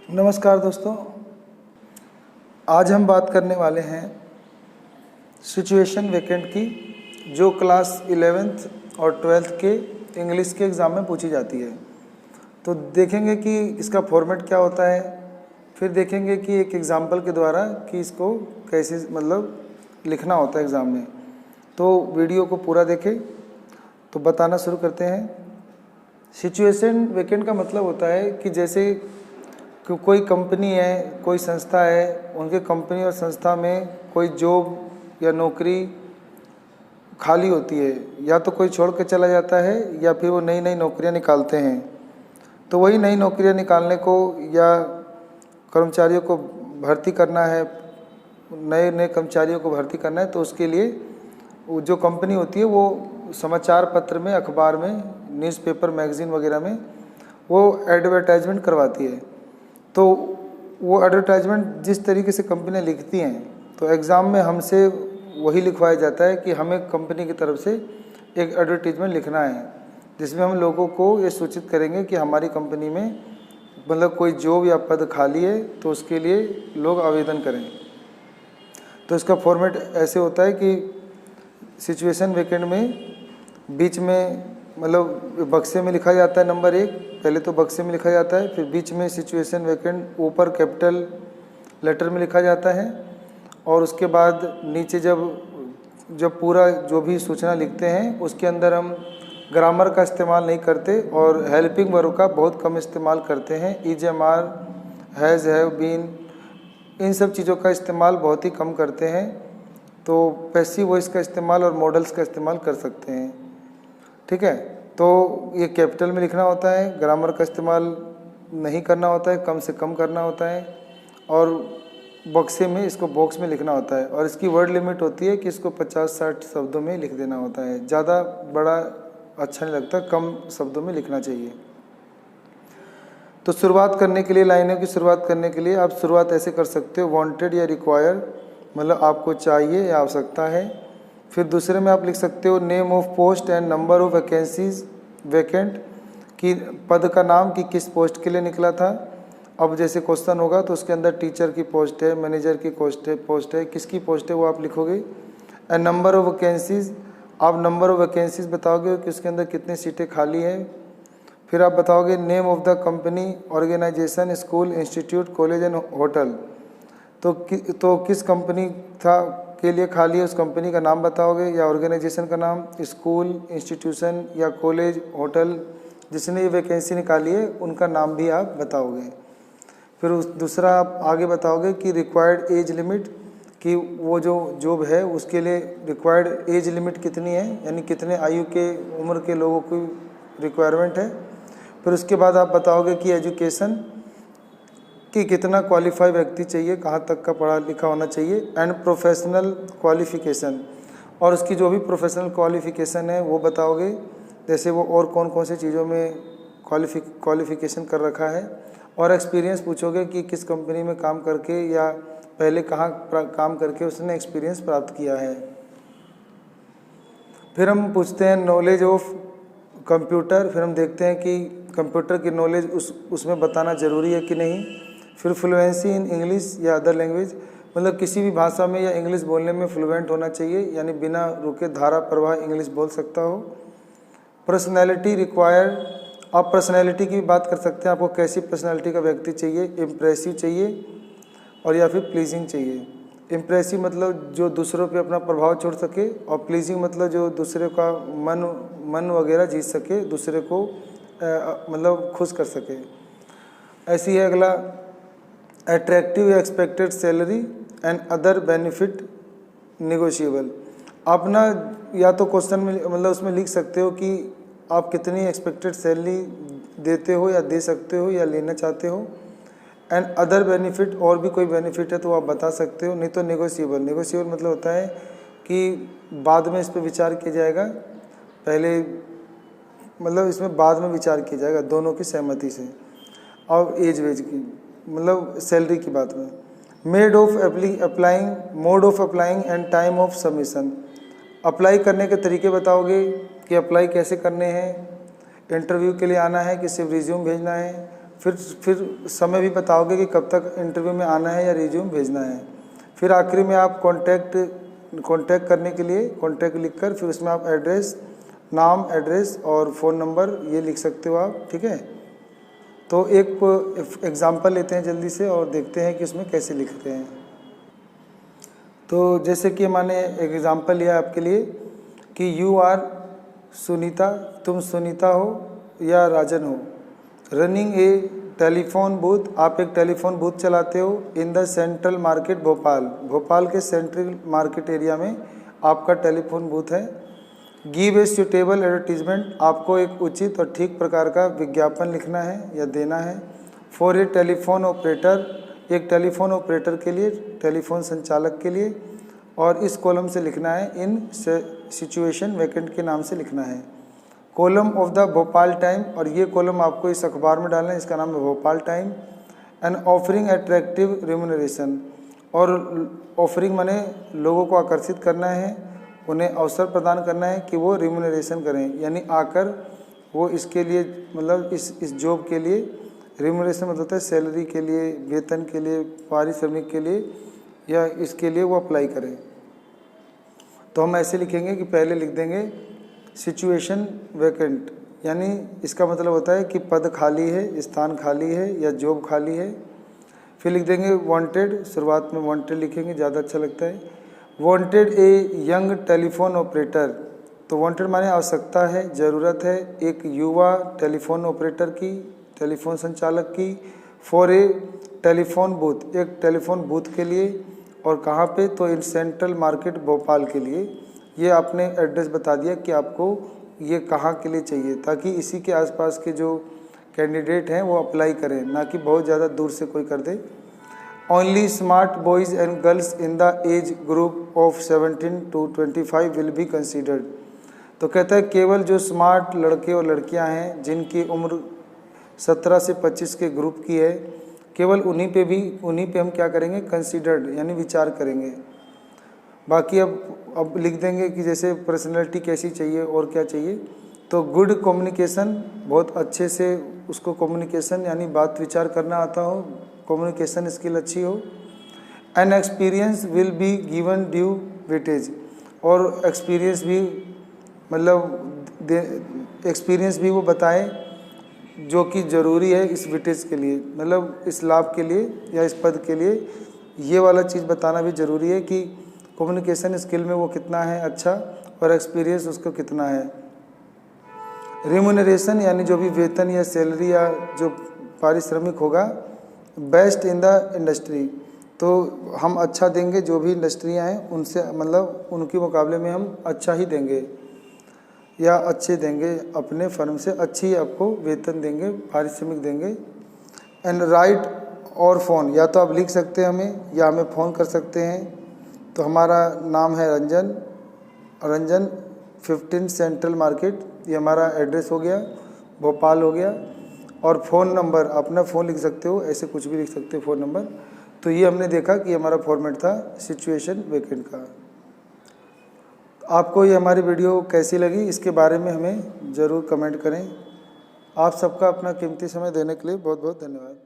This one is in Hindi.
नमस्कार दोस्तों, आज हम बात करने वाले हैं सिचुएशन वेकेंट की, जो क्लास 11th और 12th के इंग्लिश के एग्ज़ाम में पूछी जाती है। तो देखेंगे कि इसका फॉर्मेट क्या होता है, फिर देखेंगे कि एक एग्ज़ाम्पल के द्वारा कि इसको कैसे लिखना होता है एग्ज़ाम में। तो वीडियो को पूरा देखें। तो बताना शुरू करते हैं। सिचुएशन वेकेंट का मतलब होता है कि जैसे कि कोई कंपनी है, कोई संस्था है, उनके कंपनी और संस्था में कोई जॉब या नौकरी खाली होती है, या तो कोई छोड़ के चला जाता है या फिर वो नई नई नौकरियां निकालते हैं। तो वही नई नौकरियां निकालने को या कर्मचारियों को भर्ती करना है, नए नए कर्मचारियों को भर्ती करना है, तो उसके लिए वो जो कंपनी होती है वो समाचार पत्र में, अखबार में, न्यूज़पेपर, मैगज़ीन वगैरह में वो एडवर्टाइजमेंट करवाती है। तो वो एडवर्टाइजमेंट जिस तरीके से कंपनियां लिखती हैं, तो एग्ज़ाम में हमसे वही लिखवाया जाता है कि हमें कंपनी की तरफ से एक एडवर्टाइजमेंट लिखना है, जिसमें हम लोगों को ये सूचित करेंगे कि हमारी कंपनी में कोई जॉब या पद खाली है, तो उसके लिए लोग आवेदन करें। तो इसका फॉर्मेट ऐसे होता है कि सिचुएशन वेकेंट में बीच में बक्से में लिखा जाता है नंबर 1, पहले तो बक्से में लिखा जाता है, फिर बीच में सिचुएशन वेकेंट ऊपर कैपिटल लेटर में लिखा जाता है, और उसके बाद नीचे जब पूरा जो भी सूचना लिखते हैं उसके अंदर हम ग्रामर का इस्तेमाल नहीं करते और हेल्पिंग वर्ब का बहुत कम इस्तेमाल करते हैं। Is, am, are, has, have, been, इन सब चीज़ों का इस्तेमाल बहुत ही कम करते हैं। तो पैसिव वॉइस का इस्तेमाल और मॉडल्स का इस्तेमाल कर सकते हैं। ठीक है, तो ये कैपिटल में लिखना होता है, ग्रामर का इस्तेमाल नहीं करना होता है, कम से कम करना होता है, और बक्से में इसको बॉक्स में लिखना होता है। और इसकी वर्ड लिमिट होती है कि इसको 50-60 शब्दों में लिख देना होता है। ज़्यादा बड़ा अच्छा नहीं लगता, कम शब्दों में लिखना चाहिए। तो शुरुआत करने के लिए, लाइनों की शुरुआत करने के लिए आप शुरुआत ऐसे कर सकते हो, वांटेड या रिक्वायर, मतलब आपको चाहिए या आवश्यकता है। फिर दूसरे में आप लिख सकते हो name of post and number of vacancies vacant, कि पद का नाम कि किस पोस्ट के लिए निकला था। अब जैसे क्वेश्चन होगा तो उसके अंदर टीचर की पोस्ट है, मैनेजर की पोस्ट है, किसकी पोस्ट है वो आप लिखोगे। एंड नंबर ऑफ वैकेंसीज, आप नंबर ऑफ वैकेंसीज बताओगे कि उसके अंदर कितनी सीटें खाली हैं। फिर आप बताओगे name of the company, organization, school, institute, college and hotel, तो किस कंपनी था के लिए खाली है, उस कंपनी का नाम बताओगे, या ऑर्गेनाइजेशन का नाम, स्कूल, इंस्टीट्यूशन या कॉलेज, होटल, जिसने ये वैकेंसी निकाली है उनका नाम भी आप बताओगे। फिर दूसरा आप आगे बताओगे कि रिक्वायर्ड एज लिमिट, कि वो जो जॉब है उसके लिए रिक्वायर्ड एज लिमिट कितनी है, यानी कितने आयु के उम्र के लोगों की रिक्वायरमेंट है। फिर उसके बाद आप बताओगे कि एजुकेशन, कि कितना क्वालिफाई व्यक्ति चाहिए, कहाँ तक का पढ़ा लिखा होना चाहिए। एंड प्रोफेशनल क्वालिफ़िकेशन, और उसकी जो भी प्रोफेशनल क्वालिफ़िकेशन है वो बताओगे, जैसे वो और कौन कौन से चीज़ों में क्वालिफ़िकेशन कर रखा है। और एक्सपीरियंस पूछोगे कि किस कंपनी में काम करके या पहले कहाँ काम करके उसने एक्सपीरियंस प्राप्त किया है। फिर हम पूछते हैं नॉलेज ऑफ कंप्यूटर, फिर हम देखते हैं कि कंप्यूटर की नॉलेज उसमें बताना ज़रूरी है कि नहीं। फिर फ्लुएंसी इन इंग्लिश या अदर लैंग्वेज, मतलब किसी भी भाषा में या इंग्लिश बोलने में फ्लुएंट होना चाहिए, यानी बिना रुके धारा प्रवाह इंग्लिश बोल सकता हो। पर्सनैलिटी रिक्वायर्ड, आप पर्सनैलिटी की बात कर सकते हैं, आपको कैसी पर्सनैलिटी का व्यक्ति चाहिए, इम्प्रेसिव चाहिए और या फिर प्लीजिंग चाहिए। इम्प्रेसिव मतलब जो दूसरों पे अपना प्रभाव छोड़ सके, और प्लीजिंग मतलब जो दूसरे का मन वगैरह जीत सके, दूसरे को खुश कर सके। ऐसी है अगला, अट्रैक्टिव या expected salary and other benefit negotiable. आप ना या तो क्वेश्चन में उसमें लिख सकते हो कि आप कितनी एक्सपेक्टेड सैलरी देते हो या दे सकते हो या लेना चाहते हो। एंड अदर बेनिफिट, और भी कोई बेनिफिट है तो आप बता सकते हो, नहीं तो नेगोशिएबल। नेगोशिएबल मतलब होता है कि बाद में इस पर विचार किया जाएगा, पहले इसमें बाद में विचार किया जाएगा दोनों की सहमति से। और एज वेज की सैलरी की बात में। Mode of applying and time of submission, apply करने के तरीके बताओगे कि अप्लाई कैसे करने हैं, इंटरव्यू के लिए आना है कि सिर्फ रिज्यूम भेजना है, फिर समय भी बताओगे कि कब तक इंटरव्यू में आना है या रिज्यूम भेजना है। फिर आखिरी में आप कॉन्टैक्ट करने के लिए कॉन्टैक्ट लिखकर फिर उसमें आप एड्रेस, नाम, एड्रेस और फ़ोन नंबर ये लिख सकते हो आप, ठीक है। तो एक एग्ज़ाम्पल लेते हैं जल्दी से और देखते हैं कि उसमें कैसे लिखते हैं। तो जैसे कि मैंने एक एग्ज़ाम्पल लिया आपके लिए कि यू आर सुनीता, तुम सुनीता हो या राजन हो, रनिंग ए टेलीफोन बूथ, आप एक टेलीफोन बूथ चलाते हो in the central market Bhopal, Bhopal के सेंट्रल मार्केट एरिया में आपका टेलीफोन बूथ है। गिव ए सुटेबल एडवर्टीजमेंट, आपको एक उचित और ठीक प्रकार का विज्ञापन लिखना है या देना है। फॉर ए टेलीफोन ऑपरेटर, एक टेलीफोन ऑपरेटर के लिए, टेलीफोन संचालक के लिए, और इस कॉलम से लिखना है इन सिचुएशन वैकेंट के नाम से लिखना है। Column of the Bhopal time, और ये कॉलम आपको इस अखबार में डालना है, इसका नाम है Bhopal time. And offering attractive remuneration, और ऑफरिंग माने लोगों को आकर्षित करना है, उन्हें अवसर प्रदान करना है कि वो रिम्यूनरेशन करें, यानी आकर वो इसके लिए मतलब इस जॉब के लिए, रिम्यूनरेशन मतलब होता है सैलरी के लिए, वेतन के लिए, पारिश्रमिक के लिए, या इसके लिए वो अप्लाई करें। तो हम ऐसे लिखेंगे कि पहले लिख देंगे सिचुएशन वैकेंट, यानी इसका मतलब होता है कि पद खाली है, स्थान खाली है या जॉब खाली है। फिर लिख देंगे वांटेड, शुरुआत में वांटेड लिखेंगे, ज़्यादा अच्छा लगता है। Wanted a young telephone operator, तो वांटेड माने आवश्यकता है, ज़रूरत है एक युवा टेलीफोन ऑपरेटर की, टेलीफोन संचालक की। फॉर ए टेलीफोन बूथ, एक टेलीफोन बूथ के लिए, और कहाँ पे, तो इन सेंट्रल मार्केट भोपाल के लिए। ये आपने एड्रेस बता दिया कि आपको ये कहाँ के लिए चाहिए, ताकि इसी के आसपास के जो कैंडिडेट हैं वो अप्लाई करें, ना कि बहुत ज़्यादा दूर से कोई कर दे। Only smart boys and girls in the age group of 17 to 25 will be considered, तो कहता है केवल जो स्मार्ट लड़के और लड़कियां हैं जिनकी उम्र 17 से 25 के ग्रुप की है, केवल उन्हीं पे हम क्या करेंगे, कंसीडर्ड यानी विचार करेंगे। बाकी अब लिख देंगे कि जैसे पर्सनैलिटी कैसी चाहिए और क्या चाहिए, तो गुड कम्युनिकेशन, बहुत अच्छे से उसको कम्युनिकेशन यानी बात विचार करना आता हो, कम्युनिकेशन स्किल अच्छी हो। An experience will be given due weightage, और एक्सपीरियंस भी मतलब एक्सपीरियंस भी वो बताए जो कि ज़रूरी है इस वेटेज के लिए, मतलब इस लाभ के लिए या इस पद के लिए। ये वाला चीज़ बताना भी ज़रूरी है कि कम्युनिकेशन स्किल में वो कितना है अच्छा, और एक्सपीरियंस उसको कितना है। रिम्यूनरेशन यानी जो भी वेतन या सैलरी या जो पारिश्रमिक होगा, बेस्ट इन द इंडस्ट्री, तो हम अच्छा देंगे, जो भी इंडस्ट्रियां हैं उनसे मतलब उनके मुकाबले में हम अच्छा ही देंगे या अच्छे देंगे, अपने फर्म से अच्छी आपको वेतन देंगे, पारिश्रमिक देंगे। एंड राइट और फ़ोन, या तो आप लिख सकते हैं हमें या हमें फ़ोन कर सकते हैं। तो हमारा नाम है रंजन 15 सेंट्रल मार्केट, ये हमारा एड्रेस हो गया, भोपाल हो गया। और फ़ोन नंबर, अपना फ़ोन लिख सकते हो, ऐसे कुछ भी लिख सकते हो फ़ोन नंबर। तो ये हमने देखा कि हमारा फॉर्मेट था सिचुएशन वैकेंट का। आपको ये हमारी वीडियो कैसी लगी, इसके बारे में हमें ज़रूर कमेंट करें। आप सबका अपना कीमती समय देने के लिए बहुत बहुत धन्यवाद।